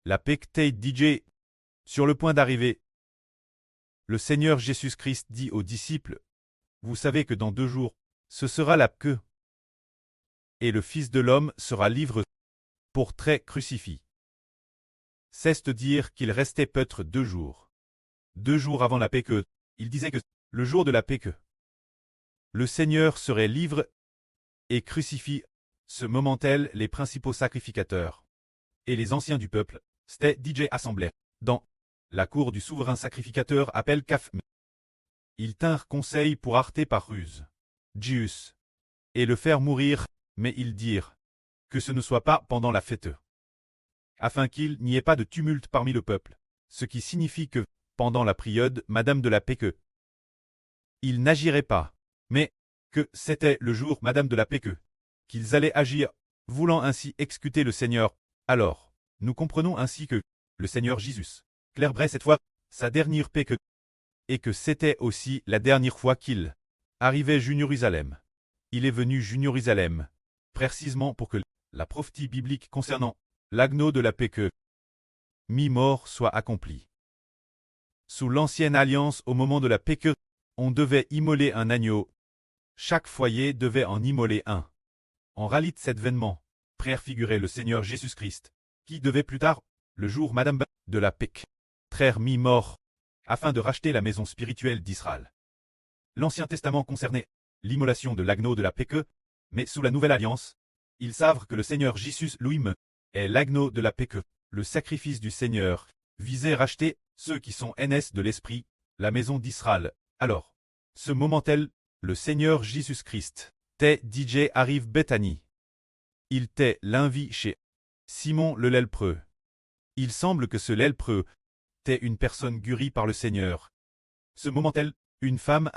La Pectei DJ. Sur le point d'arriver, le Seigneur Jésus-Christ dit aux disciples, « Vous savez que dans 2 jours, ce sera la queue, et le Fils de l'homme sera livré pour très crucifié. » C'est de dire qu'il restait peut-être 2 jours. 2 jours avant la Pâque, il disait que le jour de la Pâque, le Seigneur serait livré et crucifié. Ce moment-là, les principaux sacrificateurs et les anciens du peuple, c'était DJ assemblés dans la cour du souverain sacrificateur appel Caf. Ils tinrent conseil pour arrêter par ruse Jésus et le faire mourir, mais ils dirent que ce ne soit pas pendant la fête, afin qu'il n'y ait pas de tumulte parmi le peuple, ce qui signifie que, pendant la période Madame de la Pâque, ils n'agiraient pas, mais que c'était le jour Madame de la Pâque qu'ils allaient agir, voulant ainsi exécuter le Seigneur. Alors, nous comprenons ainsi que le Seigneur Jésus célébrait cette fois sa dernière Pâque, et que c'était aussi la dernière fois qu'il arrivait Jérusalem. Il est venu Jérusalem, précisément pour que la prophétie biblique concernant l'agneau de la Pâque mi-mort soit accomplie. Sous l'ancienne alliance, au moment de la Pâque, on devait immoler un agneau. Chaque foyer devait en immoler un. En réalité, cet événement préfigurait le Seigneur Jésus-Christ, qui devait plus tard, le jour Madame de la Pâque, traire mi-mort, afin de racheter la maison spirituelle d'Israël. L'Ancien Testament concernait l'immolation de l'agneau de la Pâque, mais sous la Nouvelle Alliance, ils savent que le Seigneur Jésus lui-même est l'agneau de la Pâque. Le sacrifice du Seigneur visait racheter ceux qui sont NS de l'Esprit, la maison d'Israël. Alors, ce moment-là, le Seigneur Jésus-Christ, t'es DJ arrive Bethanie. Il t'est l'invite chez Simon le lépreux. Il semble que ce lépreux t'est une personne guérie par le Seigneur. Ce moment-là, une femme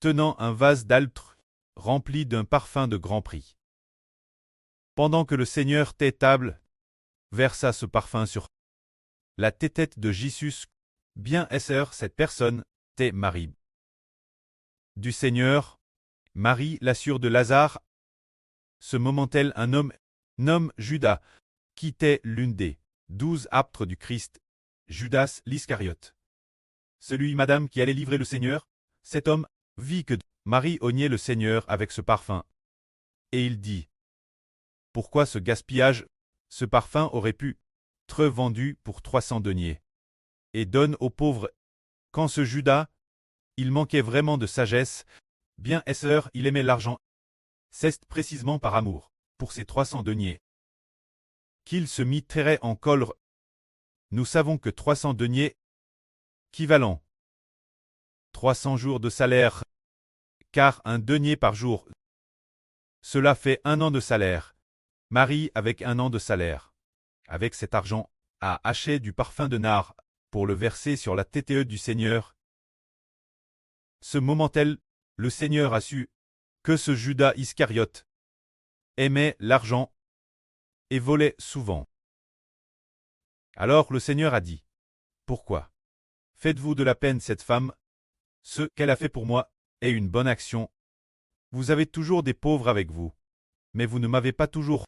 tenant un vase d'altre rempli d'un parfum de grand prix. Pendant que le Seigneur t'est table, versa ce parfum sur la tête de Jésus. Bien est-ce cette personne, t'est Marie du Seigneur, Marie la sœur de Lazare. Ce moment-là, un homme, nomme Judas, qui était l'une des 12 apôtres du Christ, Judas l'Iscariote. Celui, madame, qui allait livrer le Seigneur, cet homme vit que Marie oignait le Seigneur avec ce parfum. Et il dit, « Pourquoi ce gaspillage? Ce parfum aurait pu être vendu pour 300 deniers. Et donne aux pauvres. » Quand ce Judas, il manquait vraiment de sagesse, bien est-ce il aimait l'argent. C'est précisément par amour, pour ces 300 deniers, qu'il se mit très en colère. Nous savons que 300 deniers, équivalent 300 jours de salaire, car un denier par jour, cela fait 1 an de salaire. Marie, avec 1 an de salaire, avec cet argent, a acheté du parfum de nard, pour le verser sur la tête du Seigneur. Ce moment-là, le Seigneur a su que ce Judas Iscariote aimait l'argent et volait souvent. Alors le Seigneur a dit, « Pourquoi faites-vous de la peine cette femme? Ce qu'elle a fait pour moi est une bonne action. Vous avez toujours des pauvres avec vous, mais vous ne m'avez pas toujours.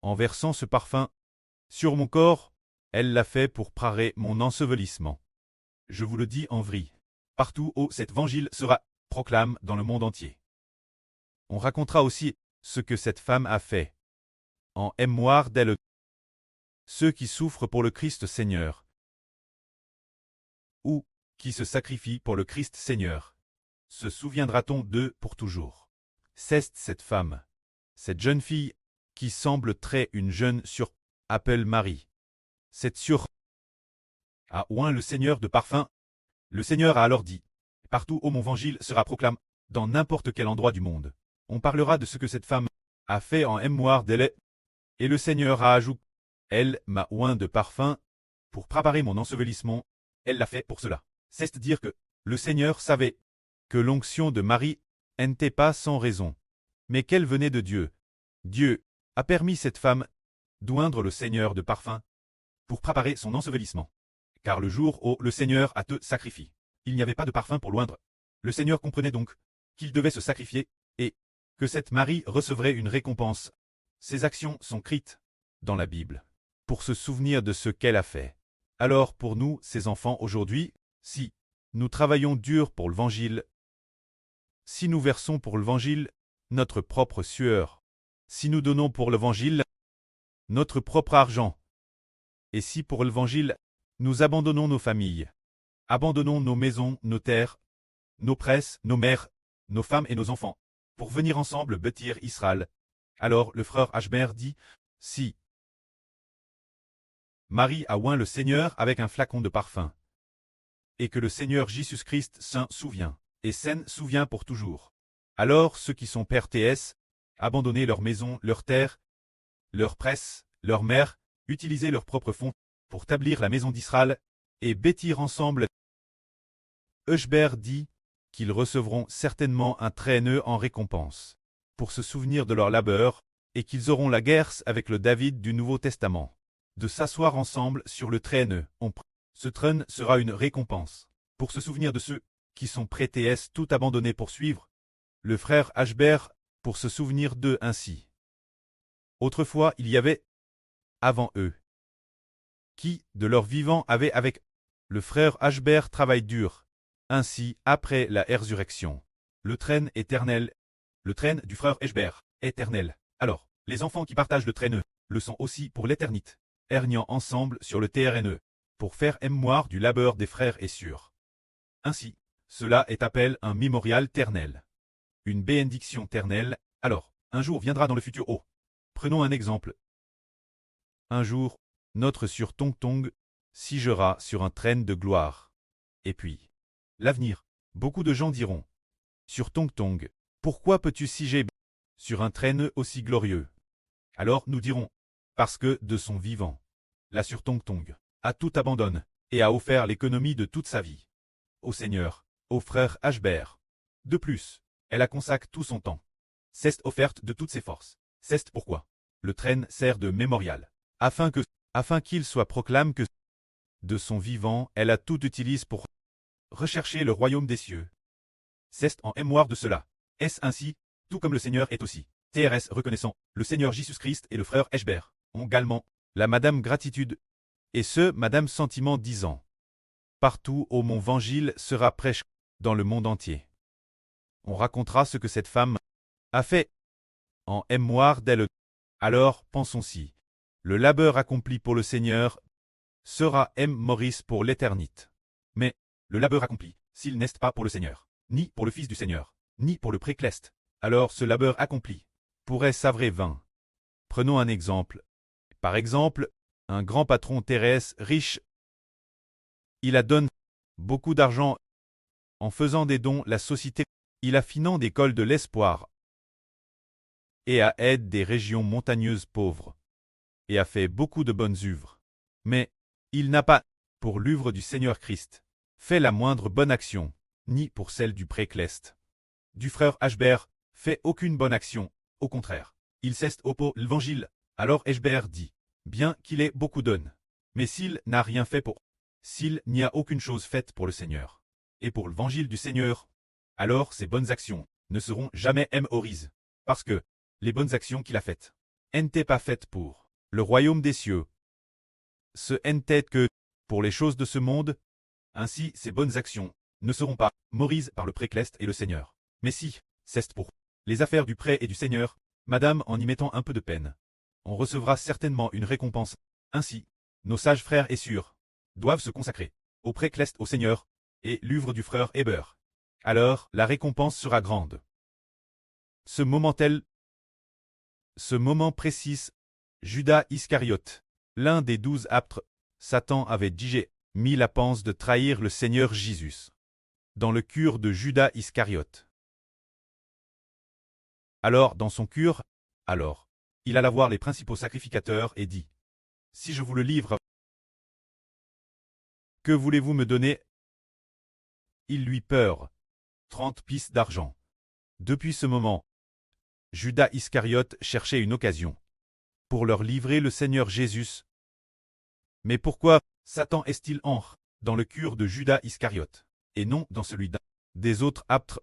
En versant ce parfum sur mon corps, elle l'a fait pour préparer mon ensevelissement. Je vous le dis en vrai, partout où cet évangile sera proclamé dans le monde entier. » On racontera aussi ce que cette femme a fait, en mémoire d'elle. Ceux qui souffrent pour le Christ Seigneur, ou qui se sacrifient pour le Christ Seigneur, se souviendra-t-on d'eux pour toujours. C'est cette femme, cette jeune fille, qui semble très une jeune sur appelle Marie. Cette sur a oint le Seigneur de parfum. Le Seigneur a alors dit, « Partout où mon évangile sera proclamé, dans n'importe quel endroit du monde, on parlera de ce que cette femme a fait en mémoire d'elle. » Et le Seigneur a ajouté, « Elle m'a oint de parfum pour préparer mon ensevelissement. Elle l'a fait pour cela. » C'est-à-dire que le Seigneur savait que l'onction de Marie n'était pas sans raison, mais qu'elle venait de Dieu. Dieu a permis cette femme d'oindre le Seigneur de parfum pour préparer son ensevelissement. Car le jour où le Seigneur a te sacrifié, il n'y avait pas de parfum pour l'oindre. Le Seigneur comprenait donc qu'il devait se sacrifier et que cette Marie recevrait une récompense. Ses actions sont écrites dans la Bible. pour se souvenir de ce qu'elle a fait. Alors pour nous, ses enfants, aujourd'hui, si nous travaillons dur pour l'Évangile, si nous versons pour l'Évangile notre propre sueur, si nous donnons pour l'Évangile notre propre argent, et si pour l'Évangile nous abandonnons nos familles, abandonnons nos maisons, nos terres, nos presses, nos mères, nos femmes et nos enfants, pour venir ensemble bâtir Israël. Alors le frère Ashber dit, si Marie a oint le Seigneur avec un flacon de parfum, et que le Seigneur Jésus-Christ s'en souvient, et s'en souvient pour toujours. Alors ceux qui sont pères TS, abandonner leur maison, leur terre, leur presse, leur mère, utiliser leurs propres fonds pour établir la maison d'Israël et bâtir ensemble. Ashber dit qu'ils recevront certainement un traîneux en récompense, pour se souvenir de leur labeur, et qu'ils auront la guerre avec le David du Nouveau Testament, de s'asseoir ensemble sur le traîneux. Ce trône sera une récompense, pour se souvenir de ceux qui sont prêtés tout abandonnés pour suivre le frère Ashber, pour se souvenir d'eux ainsi. Autrefois il y avait, avant eux, qui, de leur vivant, avaient avec le frère Ashber travail dur. Ainsi, après la résurrection, le traîne éternel, le traîne du frère Ashber, éternel. Alors, les enfants qui partagent le traîneux, le sont aussi pour l'éternité, ergnant ensemble sur le TRNE, pour faire mémoire du labeur des frères et sœurs. Ainsi, cela est appelé un mémorial ternel. Une bénédiction ternelle. Alors, un jour viendra dans le futur. Oh, prenons un exemple. Un jour, notre sur Tong Tong sigera sur un train de gloire. Et puis, l'avenir, beaucoup de gens diront, sur Tong Tong, pourquoi peux-tu siger sur un traîneux aussi glorieux? Alors nous dirons, parce que de son vivant, la sur Tong Tong a tout abandonné et a offert l'économie de toute sa vie au Seigneur, au frère Ashber. De plus, elle a consacré tout son temps. C'est offerte de toutes ses forces. C'est pourquoi le train sert de mémorial, afin qu'il soit proclamé que de son vivant, elle a tout utilisé pour rechercher le royaume des cieux. C'est en mémoire de cela. Est-ce ainsi, tout comme le Seigneur est aussi. TRS reconnaissant, le Seigneur Jésus-Christ et le frère Ashber ont également la Madame Gratitude, et ce Madame Sentiment disant, partout où mon évangile sera prêché dans le monde entier. On racontera ce que cette femme a fait en mémoire d'elle. Alors, pensons-y, le labeur accompli pour le Seigneur sera Maurice pour l'éternité. Mais, le labeur accompli, s'il n'est pas pour le Seigneur, ni pour le Fils du Seigneur, ni pour le précleste, alors ce labeur accompli pourrait s'avérer vain. Prenons un exemple. Par exemple, un grand patron terrestre riche, il a donné beaucoup d'argent en faisant des dons la société, il a financé d'écoles de l'espoir et a aidé des régions montagneuses pauvres et a fait beaucoup de bonnes œuvres. Mais il n'a pas, pour l'œuvre du Seigneur Christ, fait la moindre bonne action, ni pour celle du précleste. Du frère Ashber, fait aucune bonne action, au contraire. Il cesse au pot l'évangile. Alors Ashber dit, bien qu'il ait beaucoup donné, mais s'il n'a rien fait pour, s'il n'y a aucune chose faite pour le Seigneur, et pour l'évangile du Seigneur, alors ses bonnes actions ne seront jamais mémorisées, parce que les bonnes actions qu'il a faites n'étaient pas faites pour le royaume des cieux. Ce n'était que pour les choses de ce monde. Ainsi, ces bonnes actions ne seront pas mémorisées par le précleste et le Seigneur. Mais si, c'est pour les affaires du prêt et du Seigneur, madame, en y mettant un peu de peine, on recevra certainement une récompense. Ainsi, nos sages frères et sœurs doivent se consacrer au précleste au Seigneur et l'œuvre du frère Héber. Alors, la récompense sera grande. Ce moment précis, Judas Iscariote, l'un des 12 apôtres, Satan avait déjà mis la pense de trahir le Seigneur Jésus. Dans le cœur de Judas Iscariote. Alors, dans son cœur, il alla voir les principaux sacrificateurs et dit, si je vous le livre, que voulez-vous me donner? Ils lui peur 30 pièces d'argent. Depuis ce moment, Judas Iscariote cherchait une occasion pour leur livrer le Seigneur Jésus. Mais pourquoi Satan est-il dans le cœur de Judas Iscariote, et non dans celui des autres apôtres?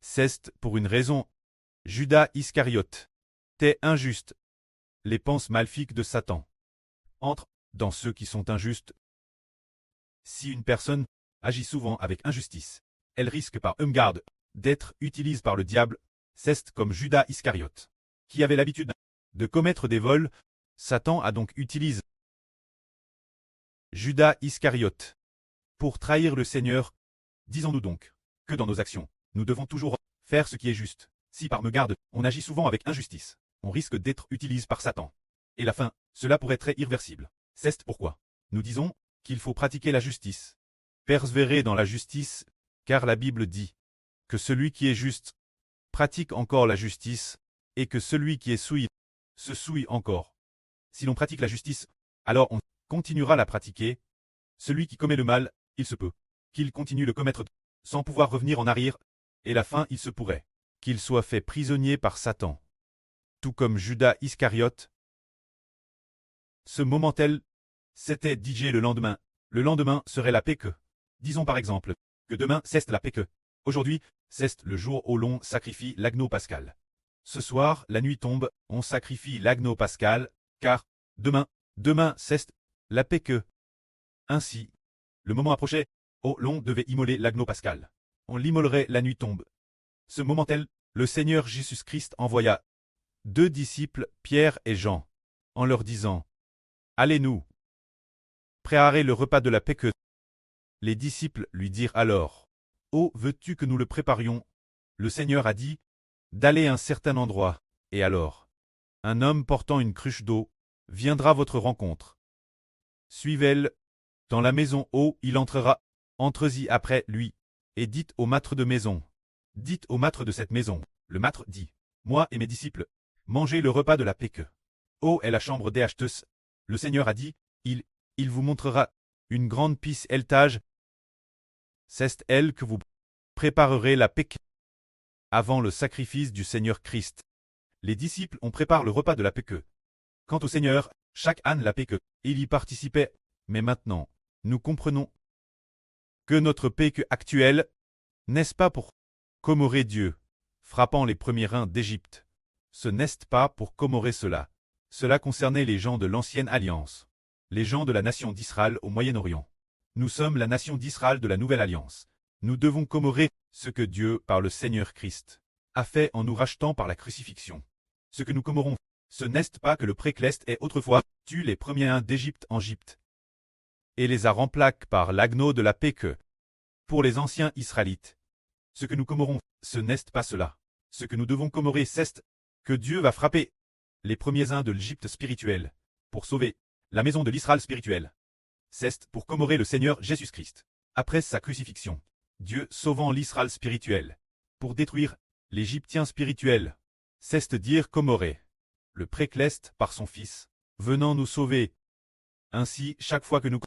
C'est pour une raison. Judas Iscariote était injuste. Les penses maléfiques de Satan entre dans ceux qui sont injustes. Si une personne agit souvent avec injustice, elle risque par garde d'être utilisée par le diable. C'est comme Judas Iscariote, qui avait l'habitude de commettre des vols. Satan a donc utilisé Judas Iscariote pour trahir le Seigneur. Disons-nous donc que dans nos actions, nous devons toujours faire ce qui est juste. Si par mégarde, on agit souvent avec injustice, on risque d'être utilisé par Satan. Et la fin, cela pourrait être irréversible. C'est pourquoi nous disons qu'il faut pratiquer la justice. Persévérer dans la justice, car la Bible dit que celui qui est juste pratique encore la justice, et que celui qui est souillé se souille encore. Si l'on pratique la justice, alors on continuera à la pratiquer. Celui qui commet le mal, il se peut qu'il continue de commettre sans pouvoir revenir en arrière, et la fin il se pourrait qu'il soit fait prisonnier par Satan. Tout comme Judas Iscariote. Ce moment-tel, c'était DJ le lendemain. Le lendemain serait la Pâque. Disons par exemple que demain c'est la Pâque. Aujourd'hui, c'est le jour où l'on sacrifie l'agneau pascal. Ce soir, la nuit tombe, on sacrifie l'agneau pascal, car demain c'est la Pâque. Ainsi, le moment approchait où l'on devait immoler l'agneau pascal. On l'immolerait la nuit tombe. Ce moment-tel, le Seigneur Jésus-Christ envoya 2 disciples, Pierre et Jean, en leur disant « Allez-nous préparer le repas de la Pâque ?» Les disciples lui dirent alors « Oh, veux-tu que nous le préparions ?» Le Seigneur a dit d'aller à un certain endroit, et alors, un homme portant une cruche d'eau viendra à votre rencontre. Suivez-le dans la maison où il entrera, entrez-y après lui, et dites au maître de maison. Dites au maître de cette maison. Le maître dit, moi et mes disciples, mangez le repas de la Pâque. Où est la chambre des acheteuses? Le Seigneur a dit, il vous montrera une grande pisse étage. C'est elle que vous préparerez la Pâque avant le sacrifice du Seigneur Christ. Les disciples ont préparé le repas de la Pâque. Quant au Seigneur, chaque âne la Pâque, il y participait. Mais maintenant, nous comprenons que notre Pâque actuelle, n'est-ce pas pour commémorer Dieu, frappant les premiers reins d'Égypte. Ce n'est pas pour commémorer cela. Cela concernait les gens de l'Ancienne Alliance, les gens de la nation d'Israël au Moyen-Orient. Nous sommes la nation d'Israël de la Nouvelle Alliance. Nous devons commémorer ce que Dieu, par le Seigneur Christ, a fait en nous rachetant par la crucifixion. Ce que nous commémorons, ce n'est pas que le précleste ait autrefois tué les premiers reins d'Égypte en Égypte, et les a remplacés par l'agneau de la Pâque. Pour les anciens Israélites, ce que nous commémorons, ce n'est pas cela. Ce que nous devons commémorer, c'est que Dieu va frapper les premiers reins de l'Égypte spirituelle pour sauver la maison de l'Israël spirituel. C'est pour commémorer le Seigneur Jésus-Christ. Après sa crucifixion, Dieu sauvant l'Israël spirituel pour détruire l'Égyptien spirituel. C'est dire commémorer le précleste par son Fils, venant nous sauver. Ainsi, chaque fois que nous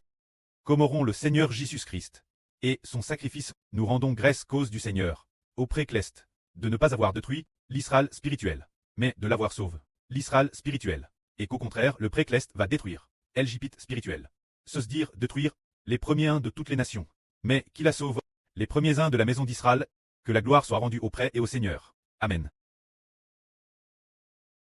commémorons le Seigneur Jésus-Christ et son sacrifice, nous rendons grâce cause du Seigneur, au précleste, de ne pas avoir détruit l'Israël spirituel, mais de l'avoir sauvé, l'Israël spirituel, et qu'au contraire, le précleste va détruire l'Égypte spirituel. Ce se dire détruire les premiers uns de toutes les nations, mais qu'il la sauve, les premiers uns de la maison d'Israël, que la gloire soit rendue auprès et au Seigneur. Amen.